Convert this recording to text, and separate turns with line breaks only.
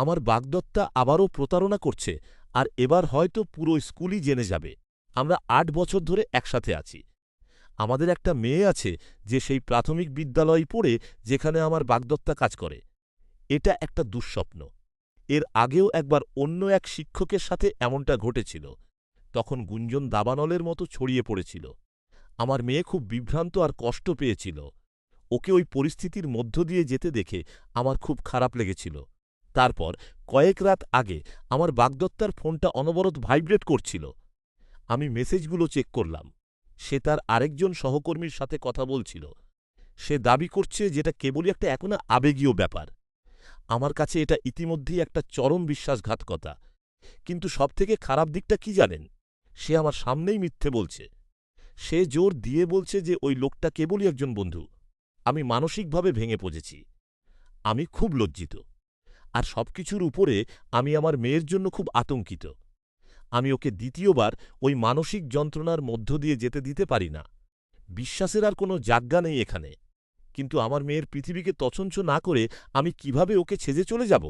আমার বাগদত্তা আবারও প্রতারণা করছে, আর এবার হয়তো পুরো স্কুলই জেনে যাবে। আমরা ৮ বছর ধরে একসাথে আছি। আমাদের একটা মেয়ে আছে যে সেই প্রাথমিক বিদ্যালয়ে পড়ে যেখানে আমার বাগদত্তা কাজ করে। এটা একটা দুঃস্বপ্ন। এর আগেও একবার অন্য এক শিক্ষকের সাথে এমনটা ঘটেছিল। তখন গুঞ্জন দাবানলের মতো ছড়িয়ে পড়েছিল। আমার মেয়ে খুব বিভ্রান্ত আর কষ্ট পেয়েছিল। ওকে ওই পরিস্থিতির মধ্য দিয়ে যেতে দেখে আমার খুব খারাপ লেগেছিল। তারপর কয়েক রাত আগে আমার বাগদত্তার ফোনটা অনবরত ভাইব্রেট করছিল। আমি মেসেজগুলো চেক করলাম। সে তার আরেকজন সহকর্মীর সাথে কথা বলছিল। সে দাবি করছে যেটা কেবলই একটা এখন আবেগীয় ব্যাপার। আমার কাছে এটা ইতিমধ্যেই একটা চরম বিশ্বাসঘাতকতা। কিন্তু সবথেকে খারাপ দিকটা কি জানেন? সে আমার সামনেই মিথ্যে বলছে। সে জোর দিয়ে বলছে যে ওই লোকটা কেবলই একজন বন্ধু। আমি মানসিকভাবে ভেঙে পড়েছি। আমি খুব লজ্জিত। আর সবকিছুর উপরে আমি আমার মেয়ের জন্য খুব আতঙ্কিত। আমি ওকে দ্বিতীয়বার ওই মানসিক যন্ত্রণার মধ্য দিয়ে যেতে দিতে পারি না। বিশ্বাসের আর কোনো জাজ্ঞা নেই এখানে। কিন্তু আমার মেয়ের পৃথিবীকে তছনছ না করে আমি কিভাবে ওকে ছেড়ে চলে যাব?